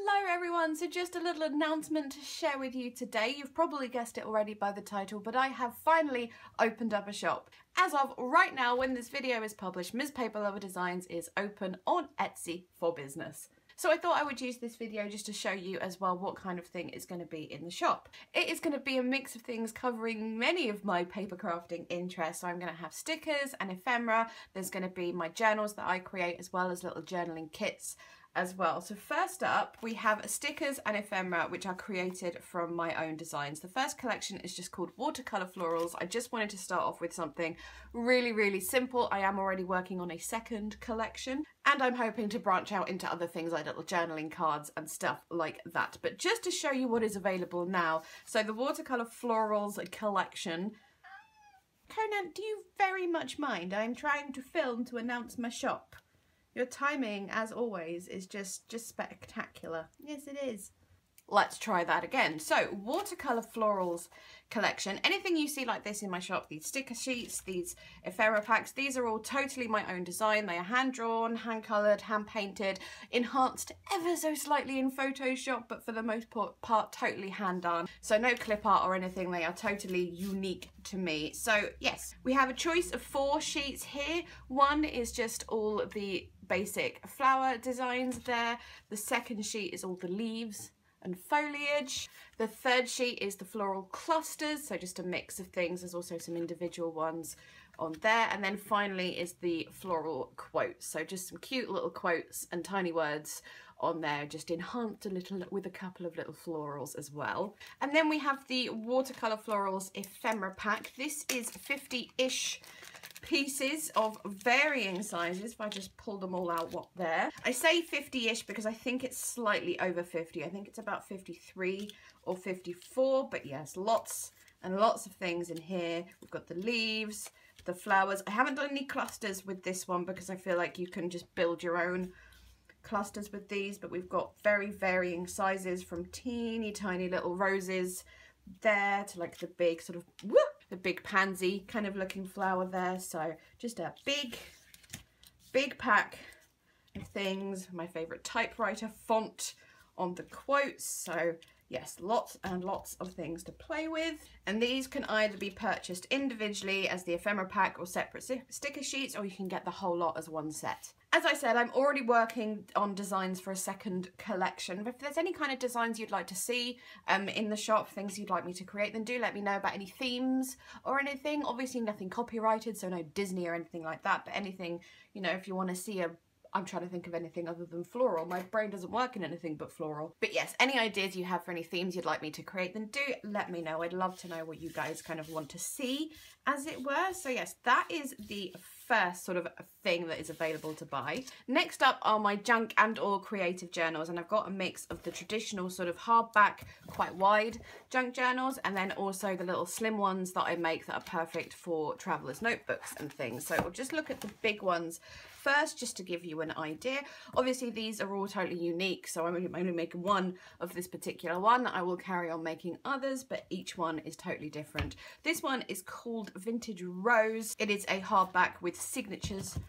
Hello everyone, so just a little announcement to share with you today. You've probably guessed it already by the title, but I have finally opened up a shop. As of right now, when this video is published, ms.paperloverdesigns is open on Etsy for business. So I thought I would use this video just to show you as well what kind of thing is going to be in the shop. It is going to be a mix of things covering many of my paper crafting interests. So I'm going to have stickers and ephemera. There's going to be my journals that I create as well as little journaling kits as well. So first up we have stickers and ephemera, which are created from my own designs. The first collection is just called Watercolor Florals. I just wanted to start off with something really simple. I am already working on a second collection and I'm hoping to branch out into other things like little journaling cards and stuff like that. But just to show you what is available now, so the Watercolor Florals collection. Conan, do you very much mind? I'm trying to film to announce my shop. Your timing, as always, is just spectacular. Yes, it is. Let's try that again. So, Watercolor Florals collection. Anything you see like this in my shop, these sticker sheets, these ephemera packs, these are all totally my own design. They are hand-drawn, hand-coloured, hand-painted, enhanced ever so slightly in Photoshop, but for the most part totally hand-done. So no clip art or anything, they are totally unique to me. So yes, we have a choice of 4 sheets here. One is just all the basic flower designs there. The second sheet is all the leaves and foliage. The third sheet is the floral clusters, so just a mix of things. There's also some individual ones on there. And then finally is the floral quotes, so just some cute little quotes and tiny words on there, just enhanced a little with a couple of little florals as well. And then we have the Watercolor Florals ephemera pack. This is 50-ish pieces of varying sizes. If I just pull them all out, what there. I say 50-ish because I think it's slightly over 50. I think it's about 53 or 54, but yes, lots and lots of things in here. We've got the leaves, the flowers. I haven't done any clusters with this one because I feel like you can just build your own clusters with these, but we've got very varying sizes from teeny tiny little roses there to like the big sort of the big pansy kind of looking flower there. So just a big pack of things. My favorite typewriter font on the quotes. So yes, lots and lots of things to play with. And these can either be purchased individually as the ephemera pack or separate sticker sheets, or you can get the whole lot as one set. As I said, I'm already working on designs for a second collection, but if there's any kind of designs you'd like to see in the shop, things you'd like me to create, then do let me know about any themes or anything. Obviously nothing copyrighted, so no Disney or anything like that, but anything, you know, if you want to see I'm trying to think of anything other than floral. My brain doesn't work in anything but floral. But yes, any ideas you have for any themes you'd like me to create, then do let me know. I'd love to know what you guys kind of want to see, as it were. So yes, that is the first sort of thing that is available to buy. Next up are my junk and or creative journals, and I've got a mix of the traditional sort of hardback, quite wide junk journals, and then also the little slim ones that I make that are perfect for travelers' notebooks and things. So we'll just look at the big ones first, just to give you an idea. Obviously these are all totally unique, so I'm only making one of this particular one. I will carry on making others, but each one is totally different. This one is called Vintage Rose. It is a hardback with signatures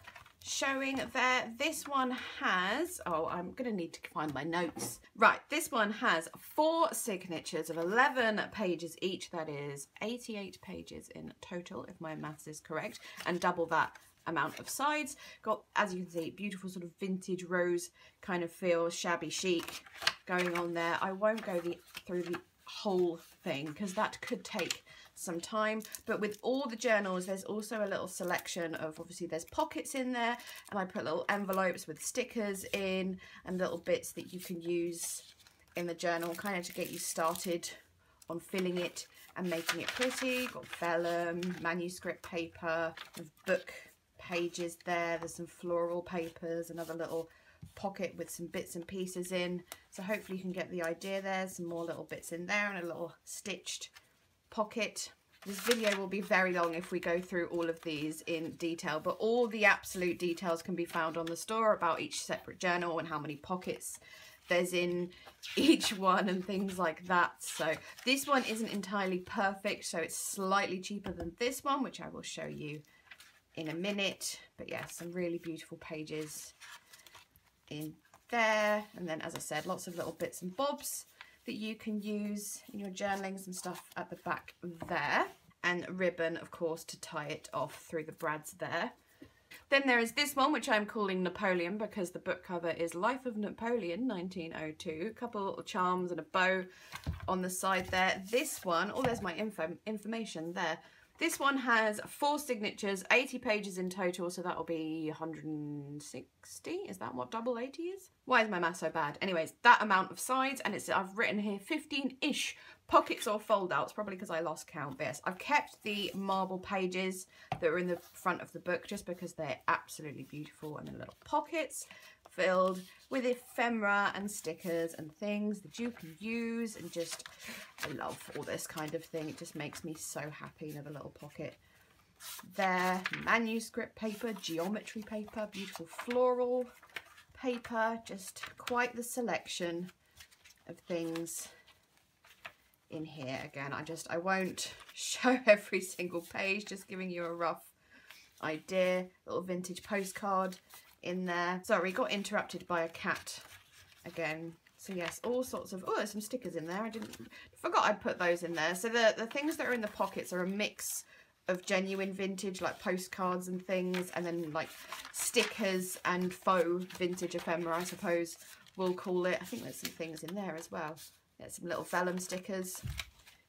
showing there. This one has, oh, I'm gonna need to find my notes. Right, this one has 4 signatures of 11 pages each. That is 88 pages in total, if my maths is correct, and double that amount of sides. Got, as you can see, beautiful sort of vintage rose kind of feel, shabby chic going on there. I won't go through the whole thing because that could take some time, but with all the journals there's also a little selection of, obviously there's pockets in there, and I put little envelopes with stickers in and little bits that you can use in the journal kind of to get you started on filling it and making it pretty. Got vellum, manuscript paper, book pages there. There's some floral papers, another little pocket with some bits and pieces in, so hopefully you can get the idea there. Some more little bits in there and a little stitched pocket. This video will be very long if we go through all of these in detail, but all the absolute details can be found on the store about each separate journal and how many pockets there's in each one and things like that. So this one isn't entirely perfect, so it's slightly cheaper than this one, which I will show you in a minute. But yeah, some really beautiful pages in there. And then, as I said, lots of little bits and bobs that you can use in your journalings and stuff at the back there. And ribbon, of course, to tie it off through the brads there. Then there is this one, which I'm calling Napoleon because the book cover is Life of Napoleon, 1902. A couple of little charms and a bow on the side there. This one, oh, there's my information there. This one has 4 signatures, 80 pages in total, so that'll be 160. Is that what double 80 is? Why is my math so bad? Anyways, that amount of sides, and I've written here 15-ish pockets or fold-outs, probably because I lost count. But yes, I've kept the marble pages that are in the front of the book just because they're absolutely beautiful, and the little pockets filled with ephemera and stickers and things that you can use, and just, I love all this kind of thing. It just makes me so happy. Another little pocket there, manuscript paper, geometry paper, beautiful floral paper, just quite the selection of things in here. Again, I won't show every single page, just giving you a rough idea. Little vintage postcard in there. Sorry, got interrupted by a cat again. So yes, all sorts of, oh, there's some stickers in there. I forgot I'd put those in there. So the things that are in the pockets are a mix of genuine vintage, like postcards and things, and then like stickers and faux vintage ephemera, I suppose we'll call it. I think there's some things in there as well. There's some little vellum stickers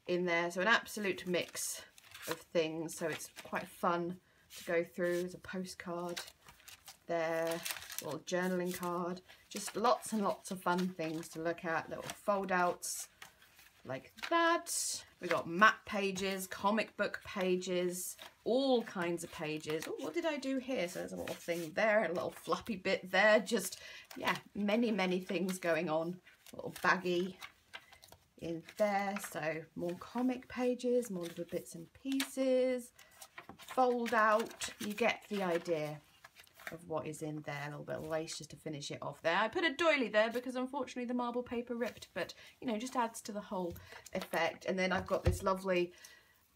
in there. So an absolute mix of things. So it's quite fun to go through. There's a postcard there, little journaling card, just lots and lots of fun things to look at. Little fold outs like that. We got map pages, comic book pages, all kinds of pages. Oh, what did I do here? So there's a little thing there, a little flappy bit there, just, yeah, many things going on. A little baggie in there, so more comic pages, more little bits and pieces, fold out. You get the idea of what is in there. A little bit of lace just to finish it off there. I put a doily there because unfortunately the marble paper ripped, but you know, just adds to the whole effect. And then I've got this lovely,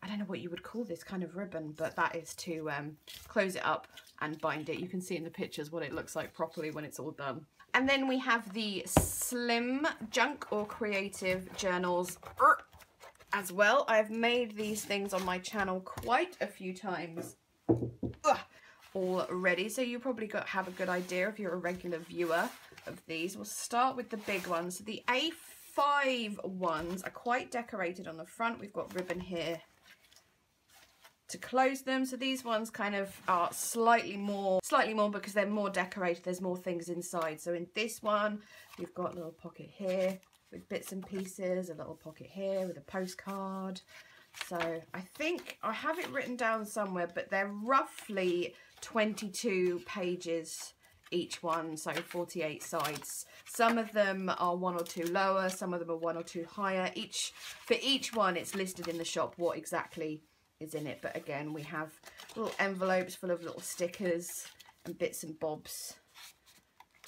I don't know what you would call this kind of ribbon, but that is to close it up and bind it. You can see in the pictures what it looks like properly when it's all done. And then we have the slim junk or creative journals as well. I've made these things on my channel quite a few times already, so you probably have a good idea if you're a regular viewer of these. We'll start with the big ones. So the A5 ones are quite decorated on the front. We've got ribbon here to close them. So these ones kind of are slightly more because they're more decorated. There's more things inside. So in this one, we've got a little pocket here with bits and pieces, a little pocket here with a postcard. So I think I have it written down somewhere, but they're roughly 22 pages each one, so 48 sides. Some of them are 1 or 2 lower, some of them are 1 or 2 higher. For each one, it's listed in the shop what exactly is in it. But again, we have little envelopes full of little stickers and bits and bobs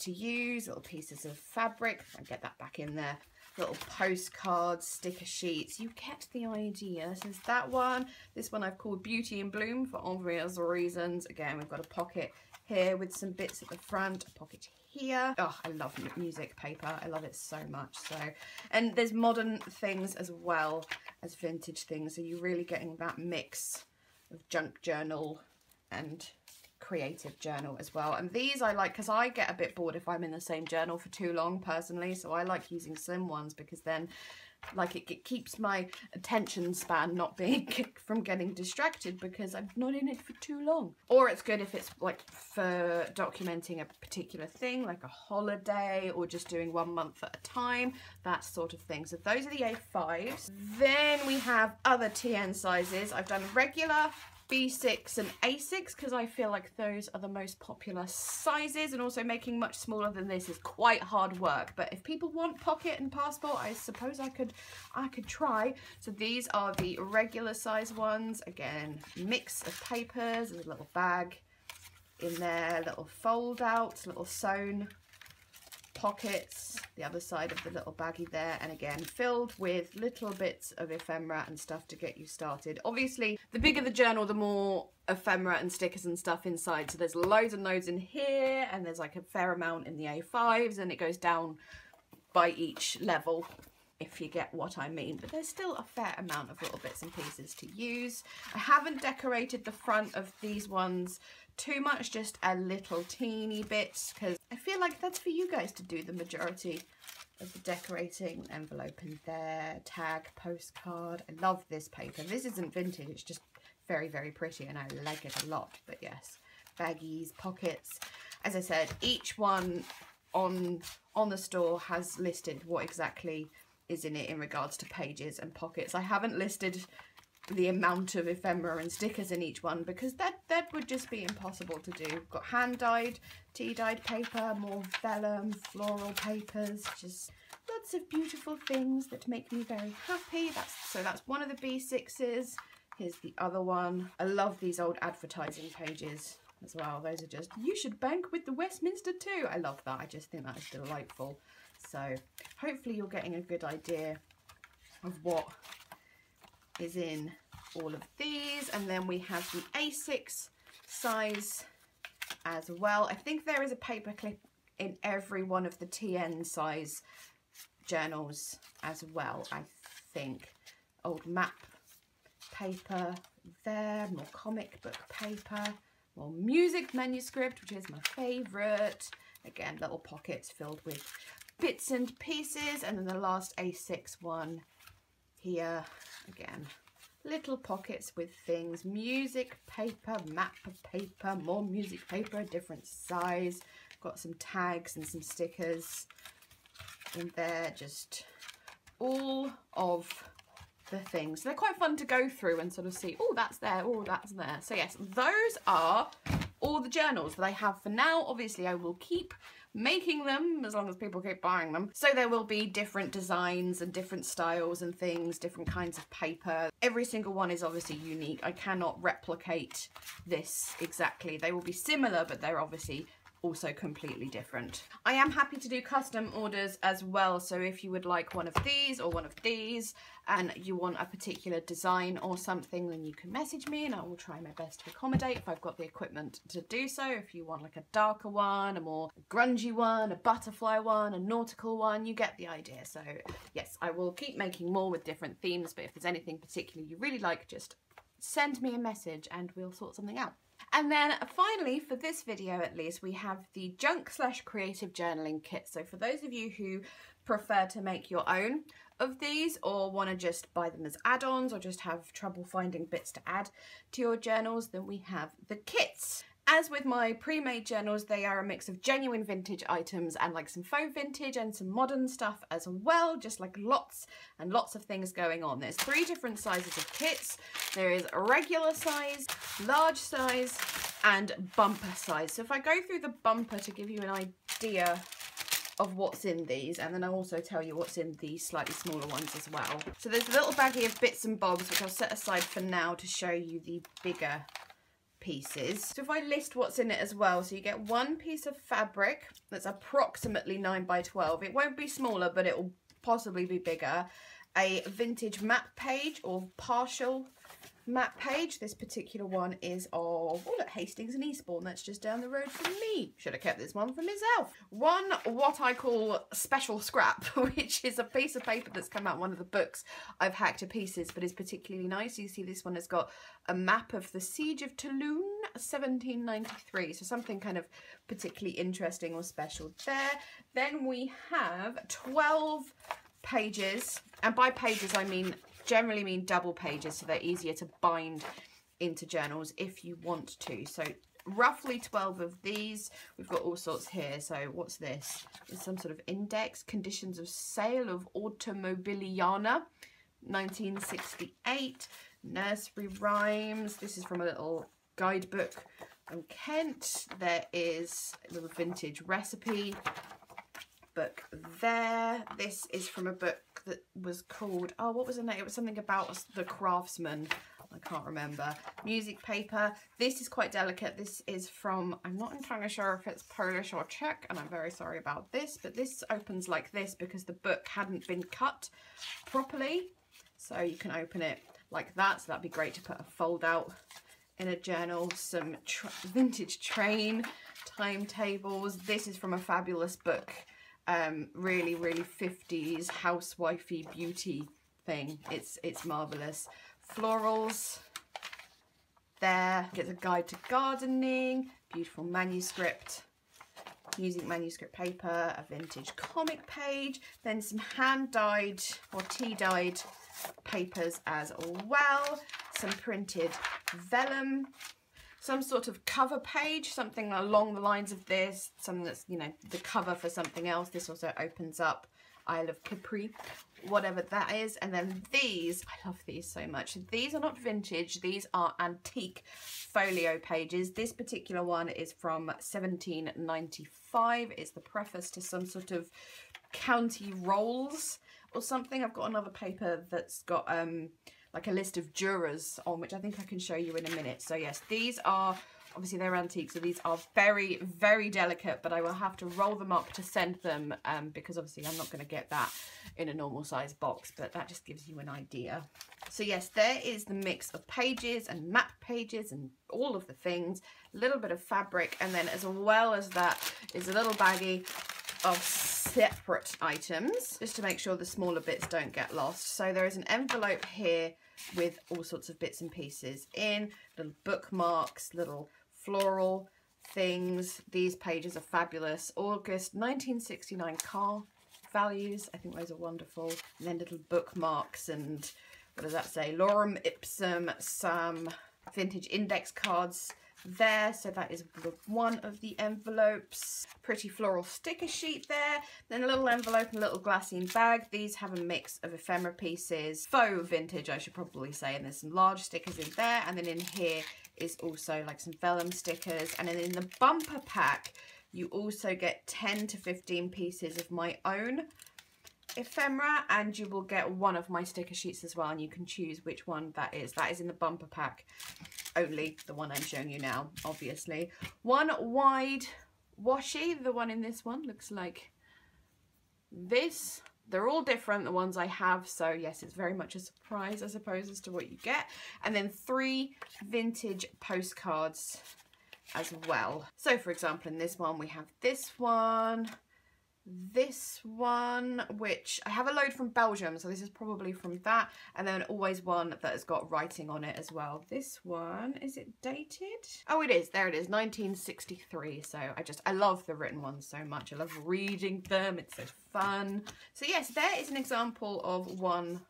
to use, little pieces of fabric. I'll get that back in there. Little postcards, sticker sheets. You get the idea. So there's that one. This one I've called Beauty in Bloom for obvious reasons. Again, we've got a pocket here with some bits at the front, a pocket here. Oh, I love music paper. I love it so much. So, and there's modern things as well as vintage things. So you're really getting that mix of junk journal and creative journal as well. And these I like because I get a bit bored if I'm in the same journal for too long personally, so I like using slim ones because then like it keeps my attention span not being from getting distracted because I'm not in it for too long. Or it's good if it's like for documenting a particular thing like a holiday or just doing 1 month at a time, that sort of thing. So those are the A5s. Then we have other TN sizes. I've done regular, B6 and A6 because I feel like those are the most popular sizes, and also making much smaller than this is quite hard work. But if people want pocket and passport, I suppose I could try. So these are the regular size ones. Again, mix of papers. There's a little bag in there, little fold out, little sewn pockets, the other side of the little baggie there, and again filled with little bits of ephemera and stuff to get you started. Obviously the bigger the journal, the more ephemera and stickers and stuff inside, so there's loads and loads in here, and there's like a fair amount in the A5s, and it goes down by each level, if you get what I mean, but there's still a fair amount of little bits and pieces to use. I haven't decorated the front of these ones too much, just a little teeny bit, because I feel like that's for you guys to do the majority of the decorating. Envelope in there, tag, postcard. I love this paper. This isn't vintage, it's just very, very pretty, and I like it a lot. But yes, baggies, pockets. As I said, each one on the store has listed what exactly is in it in regards to pages and pockets. I haven't listed the amount of ephemera and stickers in each one because that would just be impossible to do. We've got hand-dyed, tea-dyed paper, more vellum, floral papers, just lots of beautiful things that make me very happy. That's one of the B6s. Here's the other one. I love these old advertising pages as well. Those are just, you should bank with the Westminster too. I love that. I just think that is delightful. So hopefully you're getting a good idea of what is in all of these. And then we have the A6 size as well. I think there is a paper clip in every one of the TN size journals as well, I think. Old map paper there, more comic book paper, more music manuscript, which is my favourite. Again, little pockets filled with bits and pieces, and then the last A6 one here, again, little pockets with things, music paper, map paper, more music paper, different size, got some tags and some stickers in there, just all of the things. They're quite fun to go through and sort of see, oh, that's there, oh, that's there. So yes, those are all the journals that I have for now. Obviously I will keep making them as long as people keep buying them, so there will be different designs and different styles and things, different kinds of paper. Every single one is obviously unique. I cannot replicate this exactly. They will be similar, but they're obviously also completely different. I am happy to do custom orders as well, so if you would like one of these or one of these and you want a particular design or something, then you can message me and I will try my best to accommodate if I've got the equipment to do so. If you want like a darker one, a more grungy one, a butterfly one, a nautical one, you get the idea. So yes, I will keep making more with different themes, but if there's anything particular you really like, just send me a message and we'll sort something out. And then finally, for this video at least, we have the junk/creative journaling kit. So for those of you who prefer to make your own of these or want to just buy them as add-ons or just have trouble finding bits to add to your journals, then we have the kits. As with my pre-made journals, they are a mix of genuine vintage items and like some faux vintage and some modern stuff as well, just like lots and lots of things going on. There's 3 different sizes of kits. There is a regular size, large size, and bumper size. So if I go through the bumper to give you an idea of what's in these, and then I'll also tell you what's in the slightly smaller ones as well. So there's a little baggie of bits and bobs, which I'll set aside for now to show you the bigger pieces. So if I list what's in it as well, so you get 1 piece of fabric that's approximately 9 by 12. It won't be smaller, but it will possibly be bigger. A vintage map page or partial map page. This particular one is of, oh look, Hastings and Eastbourne. That's just down the road from me. Should have kept this one for myself. One, what I call special scrap, which is a piece of paper that's come out in one of the books I've hacked to pieces, but is particularly nice. You see this one has got a map of the Siege of Toulon, 1793. So something kind of particularly interesting or special there. Then we have 12 pages, and by pages I generally mean double pages, so they're easier to bind into journals if you want to. So roughly 12 of these. We've got all sorts here. So what's this? It's some sort of index, conditions of sale of Automobiliana, 1968, nursery rhymes. This is from a little guidebook from Kent. There is a little vintage recipe book there. This is from a book that was called, oh, what was the name? It was something about the craftsman I can't remember. Music paper. This is quite delicate. This is from, I'm not entirely sure if it's Polish or Czech, and I'm very sorry about this, but this opens like this because the book hadn't been cut properly. So you can open it like that. So that'd be great to put a fold out in a journal. Some vintage train timetables. This is from a fabulous book. Really 50s housewifey beauty thing. It's marvelous. Florals there. Get a guide to gardening, beautiful manuscript, using manuscript paper, a vintage comic page, then some hand dyed or tea dyed papers as well, some printed vellum, some sort of cover page, something along the lines of this, something that's, you know, the cover for something else. This also opens up Isle of Capri, whatever that is. And then these, I love these so much. These are not vintage, these are antique folio pages. This particular one is from 1795. It's the preface to some sort of county rolls or something. I've got another paper that's got like a list of jurors on, which I think I can show you in a minute. So yes, these are, obviously they're antique, so these are very delicate, but I will have to roll them up to send them because obviously I'm not going to get that in a normal size box, but that just gives you an idea. So yes, there is the mix of pages and map pages and all of the things, a little bit of fabric, and then as well as that is a little baggie of separate items just to make sure the smaller bits don't get lost. So there is an envelope here with all sorts of bits and pieces in, little bookmarks, little floral things. These pages are fabulous. August 1969 car values, I think those are wonderful. And then little bookmarks and, what does that say, lorem ipsum, some vintage index cards there. So that is one of the envelopes. Pretty floral sticker sheet there, then a little envelope and a little glassine bag. These have a mix of ephemera pieces, faux vintage I should probably say, and there's some large stickers in there, and then in here is also like some vellum stickers. And then in the bumper pack you also get 10 to 15 pieces of my own ephemera, and you will get one of my sticker sheets as well, and you can choose which one that is. That is in the bumper pack only, the one I'm showing you now, obviously. One wide washi, the one in this one looks like this. They're all different, the ones I have, so yes, it's very much a surprise I suppose as to what you get. And then 3 vintage postcards as well. So for example, in this one we have this one, which I have a load from Belgium, so this is probably from that, and then always one that has got writing on it as well. This one, is it dated? Oh, it is. There it is, 1963. So I love the written ones so much. I love reading them. It's so fun. So yes, there is an example of one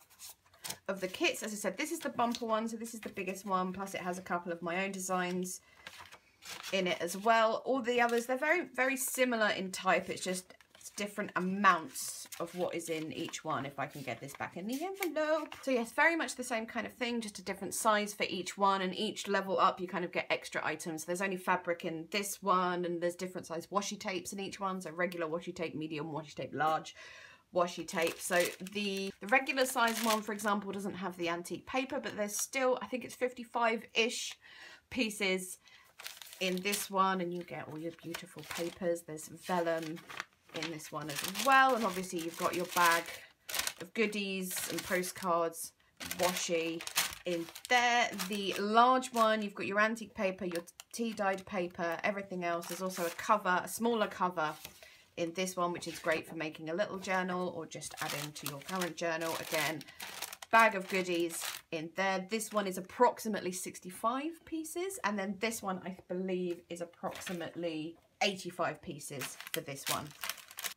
of the kits. As I said, this is the bumper one, so this is the biggest one, plus it has a couple of my own designs in it as well. All the others, they're very similar in type. It's just different amounts of what is in each one, if I can get this back in the envelope. So yes, very much the same kind of thing, just a different size for each one, and each level up you kind of get extra items. There's only fabric in this one, and there's different size washi tapes in each one, so regular washi tape, medium washi tape, large washi tape. So the regular size one, for example, doesn't have the antique paper, but there's still, I think it's 55-ish pieces in this one, and you get all your beautiful papers. There's vellum in this one as well, and obviously you've got your bag of goodies and postcards, washi in there. The large one, you've got your antique paper, your tea dyed paper, everything else. There's also a cover, a smaller cover in this one, which is great for making a little journal or just adding to your current journal. Again, bag of goodies in there. This one is approximately 65 pieces, and then this one I believe is approximately 85 pieces for this one.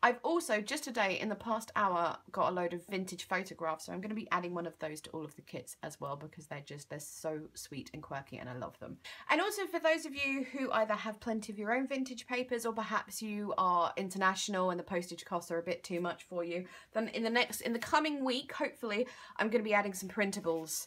I've also just today in the past hour got a load of vintage photographs, so I'm going to be adding one of those to all of the kits as well, because they're so sweet and quirky and I love them. And also for those of you who either have plenty of your own vintage papers, or perhaps you are international and the postage costs are a bit too much for you, then in the coming week, hopefully, I'm going to be adding some printables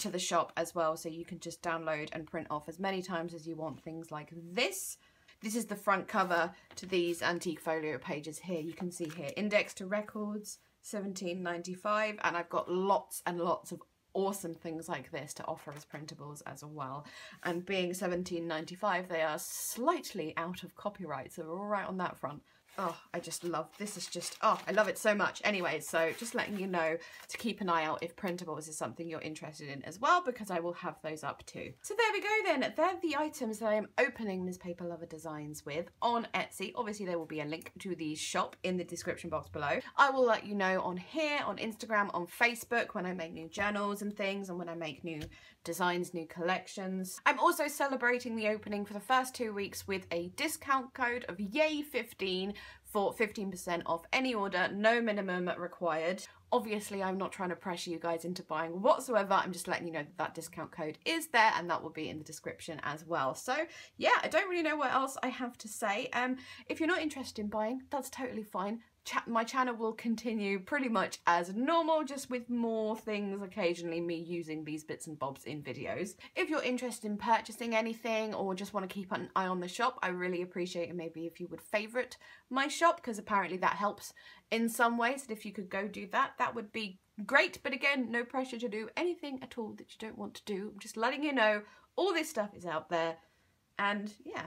to the shop as well, so you can just download and print off as many times as you want things like this. This is the front cover to these antique folio pages here. You can see here, index to records, 1795, and I've got lots and lots of awesome things like this to offer as printables as well. And being $17.95, they are slightly out of copyright, so we're all right on that front. Oh, I just love, this is just, oh, I love it so much. Anyway, so just letting you know to keep an eye out if printables is something you're interested in as well, because I will have those up too. So there we go then. They're the items that I am opening Ms. Paper Lover Designs with on Etsy. Obviously, there will be a link to the shop in the description box below. I will let you know on here, on Instagram, on Facebook, when I make new journals and things, and when I make new designs, new collections. I'm also celebrating the opening for the first 2 weeks with a discount code of YAY15 for 15% off any order, no minimum required. Obviously, I'm not trying to pressure you guys into buying whatsoever. I'm just letting you know that that discount code is there, and that will be in the description as well. So yeah, I don't really know what else I have to say. If you're not interested in buying, that's totally fine. My channel will continue pretty much as normal, just with more things, occasionally me using these bits and bobs in videos. If you're interested in purchasing anything or just want to keep an eye on the shop, I really appreciate it maybe if you would favourite my shop, because apparently that helps in some ways. And if you could go do that, that would be great. But again, no pressure to do anything at all that you don't want to do. I'm just letting you know all this stuff is out there. And yeah,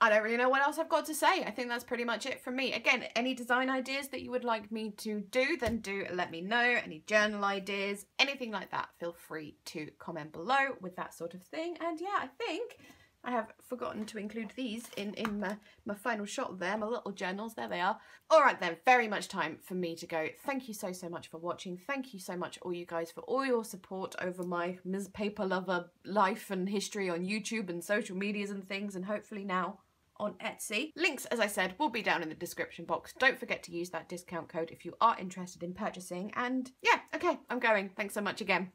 I don't really know what else I've got to say. I think that's pretty much it from me. Again, any design ideas that you would like me to do, then do let me know. Any journal ideas, anything like that, feel free to comment below with that sort of thing. And yeah, I think I have forgotten to include these in my final shot there, my little journals. There they are. All right then, very much time for me to go. Thank you so much for watching. Thank you so much, all you guys, for all your support over my Ms. Paper Lover life and history on YouTube and social medias and things, and hopefully now on Etsy. Links, as I said, will be down in the description box. Don't forget to use that discount code if you are interested in purchasing. And yeah, okay, I'm going. Thanks so much again.